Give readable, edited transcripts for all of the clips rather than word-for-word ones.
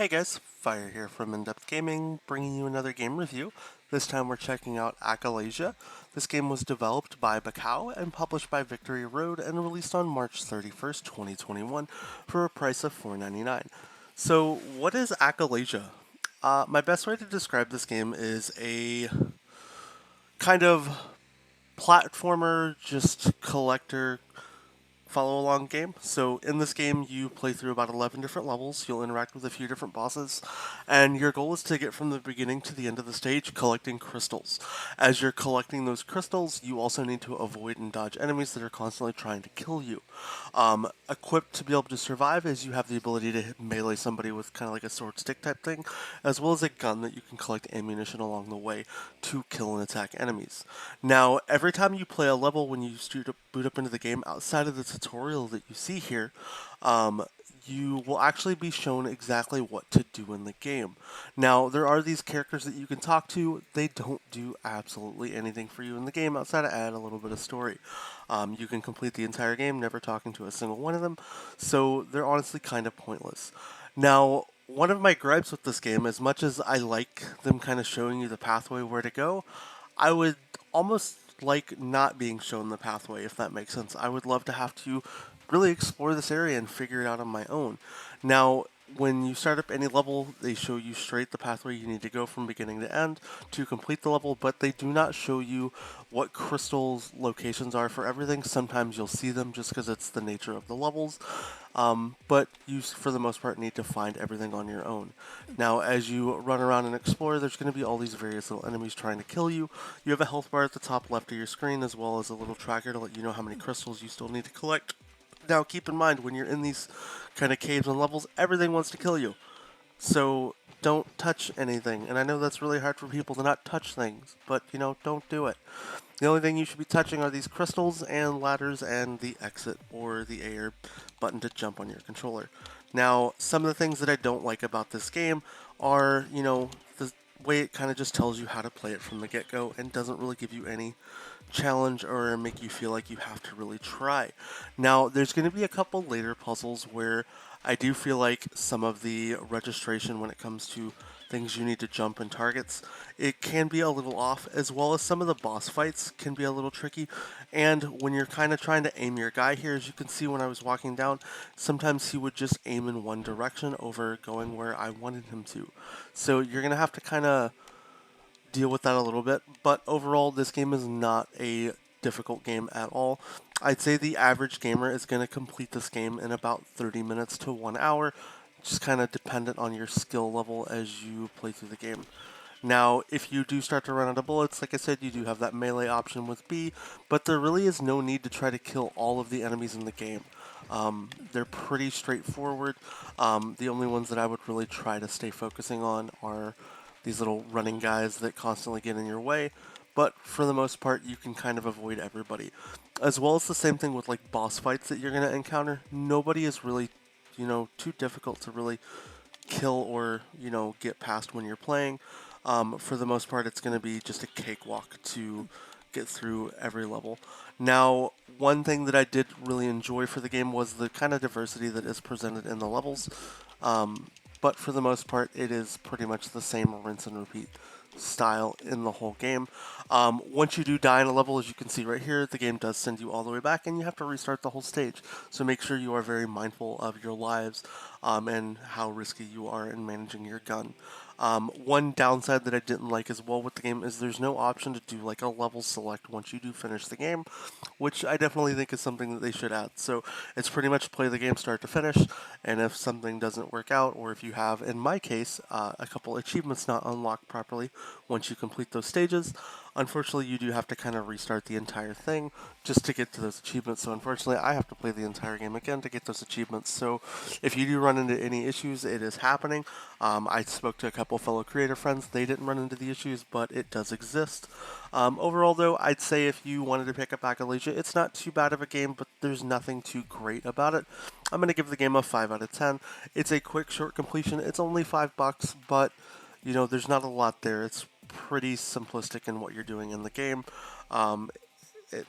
Hey guys, Fire here from InDepth Gaming, bringing you another game review. This time we're checking out Acalesia. This game was developed by Bacao and published by Victory Road and released on March 31st, 2021 for a price of $4.99. So what is Acalesia? My best way to describe this game is a kind of platformer, just collector follow along game. So in this game, you play through about 11 different levels. You'll interact with a few different bosses, and your goal is to get from the beginning to the end of the stage collecting crystals. As you're collecting those crystals, you also need to avoid and dodge enemies that are constantly trying to kill you. Equipped to be able to survive is you have the ability to melee somebody with kind of like a sword stick type thing, as well as a gun that you can collect ammunition along the way to kill and attack enemies. Now, every time you play a level, when you boot up into the game, outside of the tutorial that you see here, you will actually be shown exactly what to do in the game. Now, there are these characters that you can talk to. They don't do absolutely anything for you in the game outside of add a little bit of story. You can complete the entire game never talking to a single one of them, so they're honestly kind of pointless. Now, one of my gripes with this game, as much as I like them kind of showing you the pathway where to go, I would almost like not being shown the pathway, if that makes sense. I would love to have to really explore this area and figure it out on my own. Now, when you start up any level, they show you straight the pathway you need to go from beginning to end to complete the level, but they do not show you what crystals locations are for everything. Sometimes you'll see them just because it's the nature of the levels, but you, for the most part, need to find everything on your own. Now, as you run around and explore, there's going to be all these various little enemies trying to kill you. You have a health bar at the top left of your screen, as well as a little tracker to let you know how many crystals you still need to collect. Now, keep in mind, when you're in these kind of caves and levels, everything wants to kill you. So don't touch anything. And I know that's really hard for people to not touch things, but, don't do it. The only thing you should be touching are these crystals and ladders and the exit or the A button to jump on your controller. Now, some of the things that I don't like about this game are, the way it kind of just tells you how to play it from the get-go and doesn't really give you any challenge or make you feel like you have to really try. Now, there's going to be a couple later puzzles where I do feel like some of the registration when it comes to things you need to jump and targets, it can be a little off, as well as some of the boss fights can be a little tricky. And when you're kind of trying to aim your guy here, as you can see when I was walking down, sometimes he would just aim in one direction over going where I wanted him to. So you're going to have to kind of deal with that a little bit, but overall this game is not a difficult game at all. I'd say the average gamer is going to complete this game in about 30 minutes to 1 hour, just kind of dependent on your skill level as you play through the game. Now, if you do start to run out of bullets, like I said, you do have that melee option with B, but there really is no need to try to kill all of the enemies in the game. They're pretty straightforward. The only ones that I would really try to stay focusing on are these little running guys that constantly get in your way, but for the most part, you can kind of avoid everybody. As well as the same thing with like boss fights that you're going to encounter. Nobody is really, too difficult to really kill or, get past when you're playing. For the most part, it's going to be just a cakewalk to get through every level. Now, one thing that I did really enjoy for the game was the kind of diversity that is presented in the levels. But for the most part, it is pretty much the same rinse and repeat style in the whole game. Once you do die in a level, as you can see right here, the game does send you all the way back and you have to restart the whole stage. So make sure you are very mindful of your lives and how risky you are in managing your gun. One downside that I didn't like as well with the game is there's no option to do like a level select once you do finish the game, which I definitely think is something that they should add. So it's pretty much play the game start to finish, and if something doesn't work out, or if you have, in my case, a couple achievements not unlocked properly once you complete those stages, unfortunately you do have to kind of restart the entire thing just to get to those achievements. So unfortunately I have to play the entire game again to get those achievements. So if you do run into any issues, it is happening. I spoke to a couple fellow creator friends. They didn't run into the issues, but it does exist. Overall, though, I'd say if you wanted to pick up Acalesia, it's not too bad of a game, but there's nothing too great about it. I'm going to give the game a 5 out of 10. It's a quick, short completion. It's only $5, but, there's not a lot there. It's pretty simplistic in what you're doing in the game.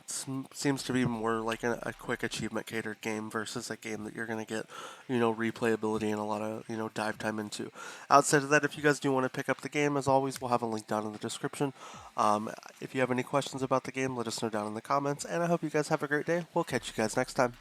seems to be more like a quick achievement catered game versus a game that you're going to get, replayability and a lot of, dive time into. Outside of that, if you guys do want to pick up the game, as always, we'll have a link down in the description. If you have any questions about the game, let us know down in the comments, and I hope you guys have a great day. We'll catch you guys next time.